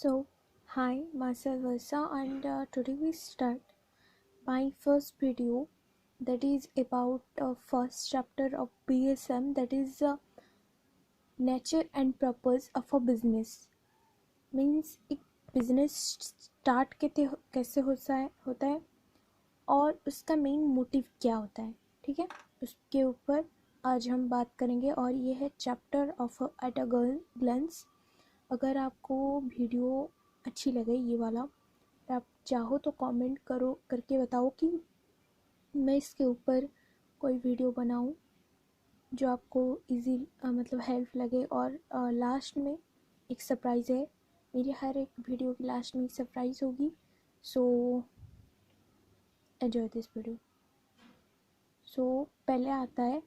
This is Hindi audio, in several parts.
So, hi, myself Versa, and today we start my first video that is about first chapter of BSM, that is nature and purpose of a business. Means एक बिजनेस स्टार्ट कैसे होता है और उसका मेन मोटिव क्या होता है, ठीक है। उसके ऊपर आज हम बात करेंगे और ये है chapter of at a glens. अगर आपको वीडियो अच्छी लगे ये वाला, तो आप चाहो तो कमेंट करके बताओ कि मैं इसके ऊपर कोई वीडियो बनाऊं जो आपको इजी मतलब हेल्प लगे। और लास्ट में एक सरप्राइज़ है, मेरी हर एक वीडियो की लास्ट में एक सरप्राइज़ होगी। So enjoy this video. So पहले आता है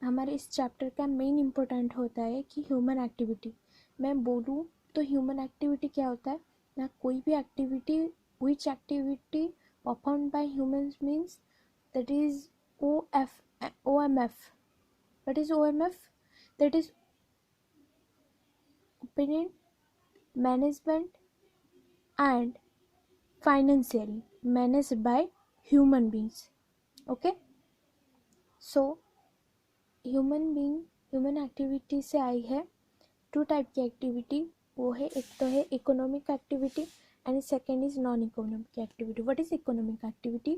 हमारे इस चैप्टर का मेन इम्पोर्टेंट होता है कि ह्यूमन एक्टिविटी। मैं बोलूँ तो ह्यूमन एक्टिविटी क्या होता है ना, कोई भी activity which activity perform by humans means that is OMF. What is OMF? That is opinion, management and financially managed by human beings. Okay? So human activity से आई है टू टाइप की एक्टिविटी। वो है, एक तो है economic activity and second is non economic activity. What is economic activity?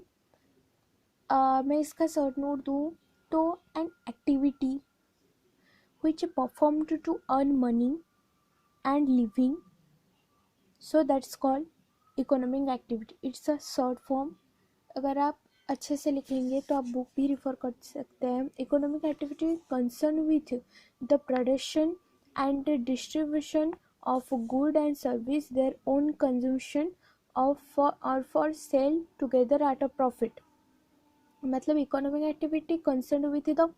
मैं इसका शॉर्ट नोट दूँ तो an activity which performed to earn money and living, so that's called economic activity. It's a short form. अगर आप अच्छे से लिखेंगे तो आप बुक भी रिफर कर सकते हैं। Economic activity concern with the production and distribution of good and service, their own consumption of और for sale together at a profit. मतलब economic activity concern with the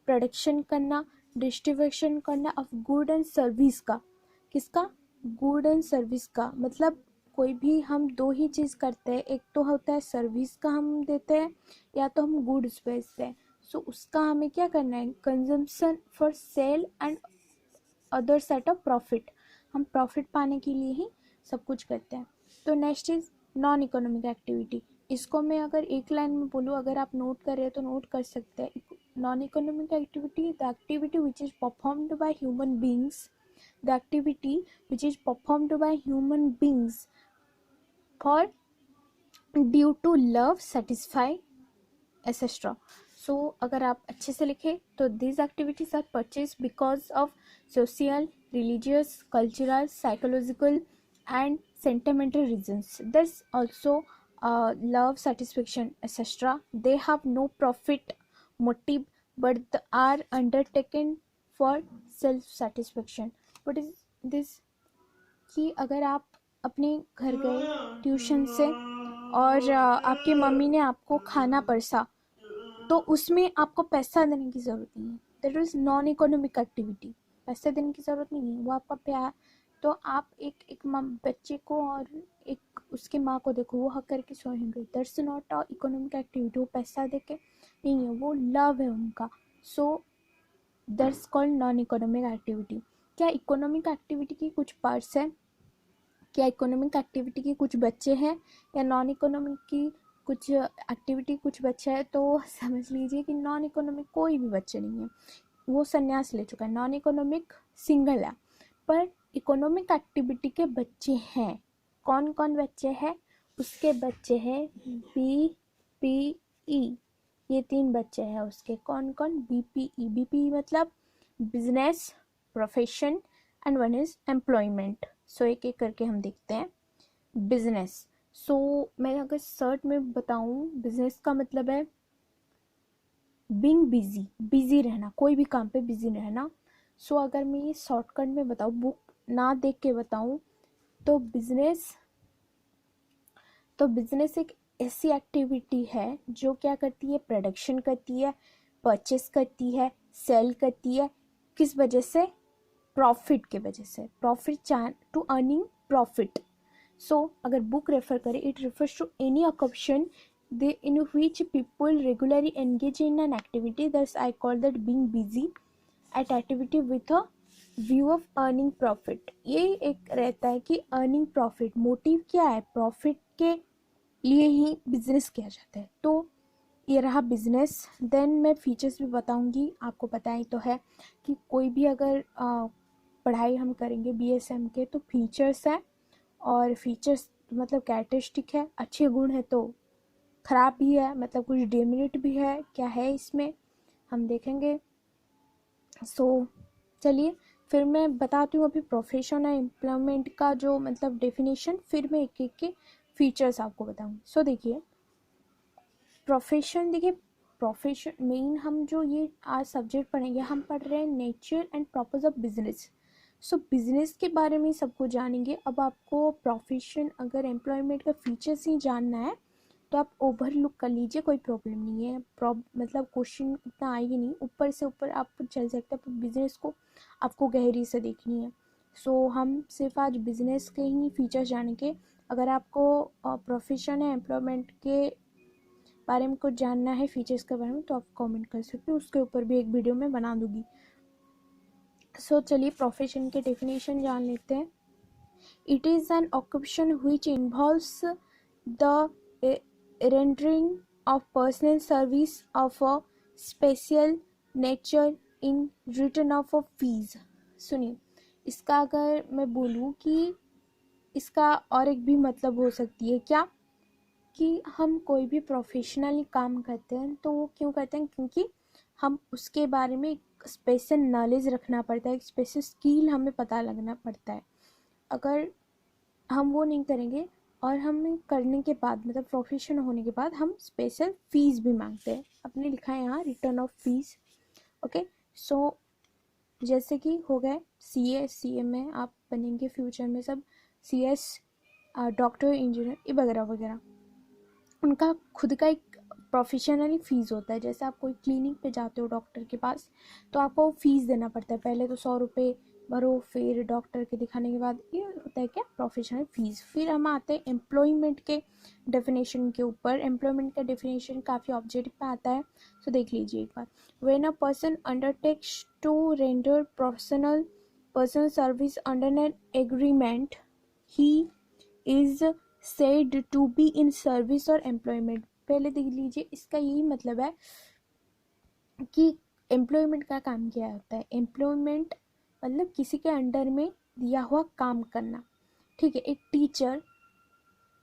production करना, डिस्ट्रीब्यूशन करना ऑफ गुड एंड सर्विस का। किसका? गुड एंड सर्विस का। मतलब कोई भी हम दो ही चीज़ करते हैं, एक तो होता है सर्विस का हम देते हैं या तो हम गुड्स बेचते हैं। सो उसका हमें क्या करना है, consumption for sale and other set of profit. हम प्रॉफिट पाने के लिए ही सब कुछ करते हैं। तो next is non economic activity. इसको मैं अगर एक लाइन में बोलूँ, अगर आप नोट कर रहे हो तो नोट कर सकते हैं। Non economic activity, the activity which is performed by human beings, the activity which is performed by human beings for due to love, satisfy etcetera. So अगर आप अच्छे से लिखें तो these activities are purchased because of social, religious, cultural, psychological and sentimental reasons. There's also love, satisfaction, etc. They have no profit motive but are undertaken for self satisfaction. What is this? कि अगर आप अपने घर गए ट्यूशन से और आपकी मम्मी ने आपको खाना परसा, तो उसमें आपको पैसा देने की ज़रूरत नहीं है। That is non economic activity. पैसा देने की ज़रूरत नहीं है, वो आपका प्यार। तो आप एक बच्चे को और एक उसकी माँ को देखो, वो हक करके सोएंगे। That's not a economic activity. वो पैसा दे के नहीं है, वो लव है उनका। So that's called non economic activity. क्या इकोनॉमिक एक्टिविटी की कुछ पार्ट्स हैं? क्या इकोनॉमिक एक्टिविटी के कुछ बच्चे हैं या नॉन इकोनॉमिक की कुछ एक्टिविटी कुछ बच्चा है? तो समझ लीजिए कि नॉन इकोनॉमिक कोई भी बच्चे नहीं है, वो संन्यास ले चुका है। नॉन इकोनॉमिक सिंगल है, पर इकोनॉमिक एक्टिविटी के बच्चे हैं। कौन कौन बच्चे हैं? उसके बच्चे हैं BPE, ये 3 बच्चे हैं उसके। कौन कौन? BPE मतलब business, profession and one is employment. So एक एक करके हम देखते हैं। बिजनेस, सो मैं अगर शॉर्ट में बताऊं, बिजनेस का मतलब है बीइंग बिजी, बिजी रहना, कोई भी काम पे बिजी रहना। सो अगर मैं ये शॉर्टकट में बताऊं, बुक ना देख के बताऊं, तो बिजनेस एक ऐसी एक्टिविटी है जो क्या करती है, प्रोडक्शन करती है, परचेस करती है, सेल करती है। किस वजह से? प्रॉफिट के वजह से। Profit, to earning profit. So अगर बुक रेफर करें, it refers to any occupation in which people regularly engage in an activity. Thus I call that being busy at activity with a view of earning profit, ये एक रहता है कि अर्निंग प्रॉफिट, मोटिव क्या है, प्रॉफिट के लिए ही बिजनेस किया जाता है। तो ये रहा बिजनेस। देन मैं फीचर्स भी बताऊंगी, आपको पता ही तो है कि कोई भी अगर पढ़ाई हम करेंगे बीएसएम के तो फीचर्स है, और फीचर्स मतलब कैरेक्टरिस्टिक है, अच्छे गुण है तो खराब भी है, मतलब कुछ डिमेरिट भी है, क्या है इसमें हम देखेंगे। सो चलिए फिर मैं बताती हूँ अभी प्रोफेशन और एम्प्लॉयमेंट का जो मतलब डेफिनेशन, फिर मैं एक एक के फीचर्स आपको बताऊँगी। सो देखिए प्रोफेशन, देखिए प्रोफेशन मेन हम जो ये आज सब्जेक्ट पढ़ेंगे, हम पढ़ रहे हैं nature and purpose of business. So business के बारे में सब कुछ जानेंगे। अब आपको प्रोफेशन अगर एम्प्लॉयमेंट का फीचर्स ही जानना है तो आप ओवरलुक कर लीजिए, कोई प्रॉब्लम नहीं है। मतलब क्वेश्चन इतना आएगी नहीं, ऊपर से ऊपर आप चल सकते हैं, पर बिजनेस को आपको गहरी से देखनी है। सो हम सिर्फ आज बिजनेस के ही फीचर्स जानेंगे। अगर आपको प्रोफेशन है एम्प्लॉयमेंट के बारे में कुछ जानना है, फीचर्स के बारे में, तो आप कमेंट कर सकते हो, उसके ऊपर भी एक वीडियो में बना दूंगी। सो चलिए प्रोफेशन के डेफिनेशन जान लेते हैं। It is an occupation which involves the rendering of personal service of a special nature in return of a fees। सुनिए इसका अगर मैं बोलूँ कि इसका और एक भी मतलब हो सकती है क्या, कि हम कोई भी प्रोफेशनली काम करते हैं तो वो क्यों करते हैं, क्योंकि हम उसके बारे में एक स्पेशल नॉलेज रखना पड़ता है, एक स्पेशल स्किल हमें पता लगना पड़ता है। अगर हम वो नहीं करेंगे और हम करने के बाद मतलब प्रोफेशन होने के बाद हम स्पेशल फीस भी मांगते हैं, अपने लिखा है यहाँ return of fees. Okay so जैसे कि हो गए सी ए में आप बनेंगे फ्यूचर में सब CS, डॉक्टर, इंजीनियर, ये वगैरह वगैरह, उनका खुद का एक प्रोफेशनली फ़ीस होता है। जैसे आप कोई क्लिनिक पे जाते हो डॉक्टर के पास तो आपको फ़ीस देना पड़ता है, पहले तो 100 रुपये भरो, फिर डॉक्टर के दिखाने के बाद ये होता है क्या, प्रोफेशनल फ़ीस। फिर हम आते हैं एम्प्लॉयमेंट के डेफिनेशन के ऊपर। एम्प्लॉयमेंट का डेफिनेशन काफ़ी ऑब्जेक्टिव में आता है, तो देख लीजिए एक बार। When a person undertakes to render personal service under an agreement, he is said to be in service और एम्प्लॉयमेंट। पहले देख लीजिए इसका यही मतलब है कि एम्प्लॉयमेंट का काम क्या होता है। एम्प्लॉयमेंट मतलब किसी के अंडर में दिया हुआ काम करना, ठीक है। एक टीचर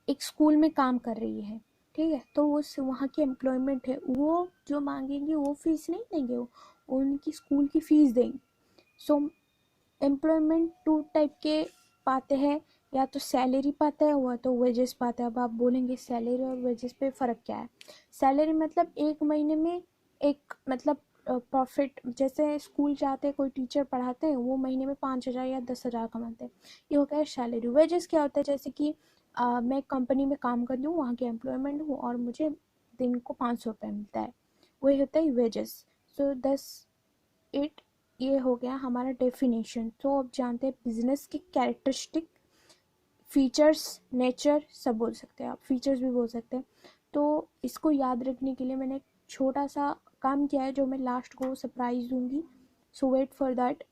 एक स्कूल में काम कर रही है, ठीक है, तो वो वहाँ की एम्प्लॉयमेंट है, वो जो मांगेंगे वो फीस नहीं देंगे, वो उनकी स्कूल की फीस देंगे। सो एम्प्लॉयमेंट टू टाइप के पाते हैं, या तो सैलरी पाता है हुआ तो वेजेस पाता है। अब आप बोलेंगे सैलरी और वेजेस पे फ़र्क क्या है। सैलरी मतलब एक महीने में एक मतलब प्रॉफिट, जैसे स्कूल जाते हैं कोई टीचर पढ़ाते हैं वो महीने में 5,000 या 10,000 कमाते हैं, ये हो गया सैलरी। वेजेस क्या होता है, जैसे कि मैं कंपनी में काम कर रही हूँ, वहाँ की एम्प्लॉयमेंट हूँ और मुझे दिन को 500 रुपये मिलता है, वही होता है वेजेस। सो इट ये हो गया हमारा डेफिनेशन। तो अब जानते हैं बिजनेस की कैरेक्टरिस्टिक, फीचर्स, नेचर सब बोल सकते हैं आप, फीचर्स भी बोल सकते हैं। तो इसको याद रखने के लिए मैंने एक छोटा सा काम किया है जो मैं लास्ट को सरप्राइज दूंगी, सो वेट फॉर दैट।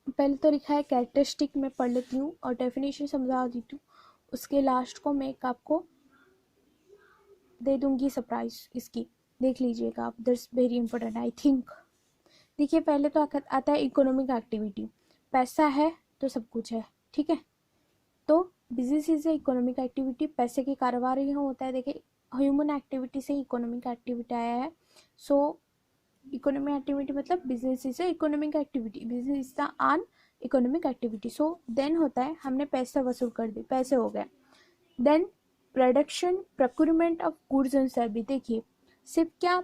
पहले तो लिखा है कैरेक्टरिस्टिक, मैं पढ़ लेती हूँ और डेफिनेशन समझा देती हूँ, उसके लास्ट को मैं एक आपको दे दूंगी सरप्राइज इसकी, देख लीजिएगा आप, that's very important I think. देखिए पहले तो आता है इकोनॉमिक एक्टिविटी, पैसा है तो सब कुछ है, ठीक है। तो business is a economic activity, पैसे की कारोबार यहाँ होता है। देखिए ह्यूमन एक्टिविटी से इकोनॉमिक एक्टिविटी आया है। सो इकोनॉमिक एक्टिविटी मतलब business is a economic activity, business is the आन इकोनॉमिक एक्टिविटी। सो देन होता है हमने पैसा वसूल कर दी, पैसे हो गए। Then production procurement of goods and service. देखिए सिर्फ क्या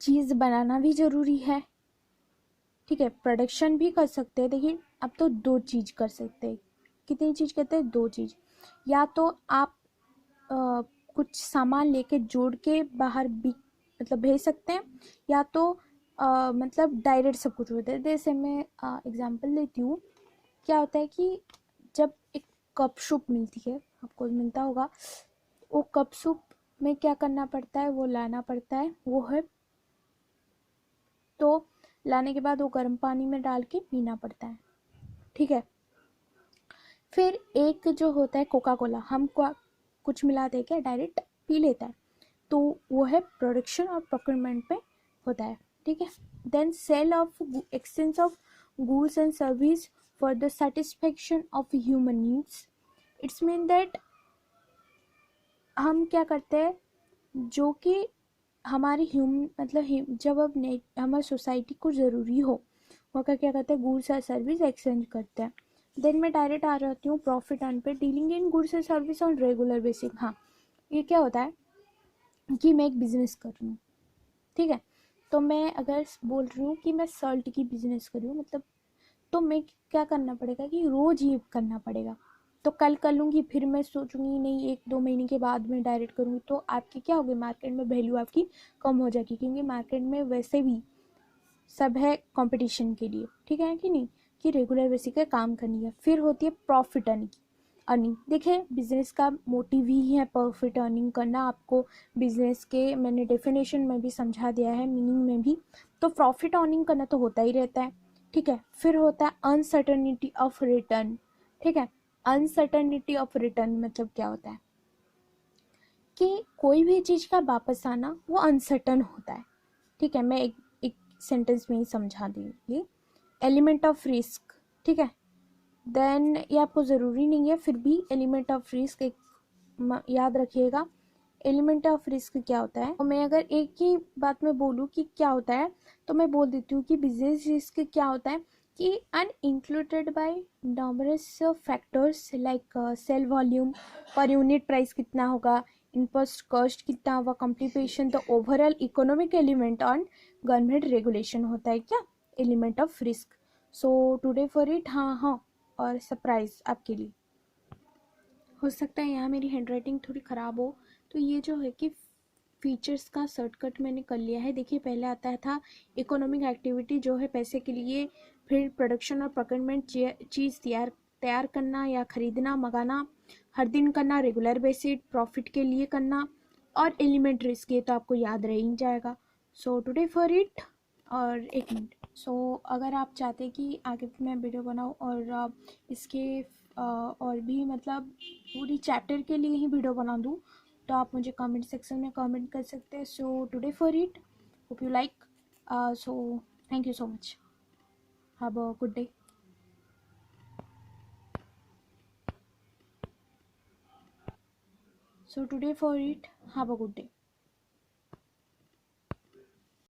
चीज़ बनाना भी ज़रूरी है, ठीक है, प्रोडक्शन भी कर सकते हैं। देखिए अब तो दो चीज़ कर सकते हैं, कितनी चीज़ कहते हैं, दो चीज़। या तो आप कुछ सामान लेके जोड़ के बाहर भी मतलब भेज सकते हैं, या तो मतलब डायरेक्ट सब कुछ होता है। जैसे मैं एग्जांपल देती हूँ, क्या होता है कि जब एक कप सूप मिलती है, आपको मिलता होगा, वो कप सूप में क्या करना पड़ता है, वो लाना पड़ता है, वो है। तो लाने के बाद वो गर्म पानी में डाल के पीना पड़ता है, ठीक है। फिर एक जो होता है कोका कोला, हम कुछ मिला दे के डायरेक्ट पी लेता है, तो वो है प्रोडक्शन और प्रोक्योरमेंट पे होता है, ठीक है। Then sale of exchange of goods and service for the satisfaction of human needs. It's mean that हम क्या करते हैं, जो कि हमारी जब अब हमारी सोसाइटी को ज़रूरी हो वहाँ क्या करते हैं, गुड्स और सर्विस एक्सचेंज करते हैं। देन मैं डायरेक्ट आ जाती हूँ प्रॉफिट अर्न पे, dealing in goods and service on regular basis. हाँ, ये क्या होता है कि मैं एक बिजनेस कर रही हूँ, ठीक है। तो मैं अगर बोल रही हूँ कि मैं सॉल्ट की बिजनेस कर रही हूँ, मतलब तो मैं क्या करना पड़ेगा कि रोज ये करना पड़ेगा। तो कल कर लूँगी, फिर मैं सोचूंगी नहीं 1-2 महीने के बाद में डायरेक्ट करूँगी, तो आपकी क्या होगी, मार्केट में वैल्यू आपकी कम हो जाएगी, क्योंकि मार्केट में वैसे भी सब है कंपटीशन के लिए, ठीक है कि नहीं, कि रेगुलर बेसिस पे काम करनी है। फिर होती है प्रॉफिट अर्निंग। देखिए बिजनेस का मोटिव ही है प्रॉफिट अर्निंग करना, आपको बिजनेस के मैंने डेफिनेशन में भी समझा दिया है, मीनिंग में भी। तो प्रॉफिट अर्निंग करना तो होता ही रहता है, ठीक है। फिर होता है अनसर्टनिटी ऑफ रिटर्न, ठीक है। अनसर्टनिटी ऑफ रिटर्न मतलब क्या होता है कि कोई भी चीज़ का वापस आना वो अनसर्टन होता है, ठीक है। मैं एक सेंटेंस में ही समझा दूँगी। एलिमेंट ऑफ रिस्क, ठीक है। देन ये आपको ज़रूरी नहीं है, फिर भी एलिमेंट ऑफ रिस्क एक याद रखिएगा। एलिमेंट ऑफ रिस्क क्या होता है, तो मैं अगर एक ही बात में बोलूँ कि क्या होता है, तो मैं बोल देती हूँ कि बिजनेस रिस्क क्या होता है कि अनइंक्लूडेड by numbers factors like sale volume, per unit price कितना होगा, इनपुट कॉस्ट कितना होगा, complementation, the overall economic element on government regulation होता है क्या, element of risk. So today for it, हाँ हाँ, और सरप्राइज आपके लिए हो सकता है यहाँ मेरी हैंडराइटिंग थोड़ी ख़राब हो, तो ये जो है कि फीचर्स का शॉर्टकट मैंने कर लिया है। देखिए पहले आता था इकोनॉमिक एक्टिविटी जो है पैसे के लिए, फिर प्रोडक्शन और प्रोक्योरमेंट चीज़ तैयार करना या ख़रीदना मंगाना, हर दिन करना, रेगुलर बेसिस प्रॉफिट के लिए करना, और एलिमेंट रिस्क, ये तो आपको याद रह ही जाएगा। सो टुडे फॉर इट, और एक मिनट। अगर आप चाहते हैं कि आगे मैं वीडियो बनाऊँ और इसके और भी मतलब पूरी चैप्टर के लिए ही वीडियो बना दूँ, तो आप मुझे कमेंट सेक्शन में कमेंट कर सकते हैं। सो today for it, hope you like, so thank you so much, have a good day. So today for it, have a good day.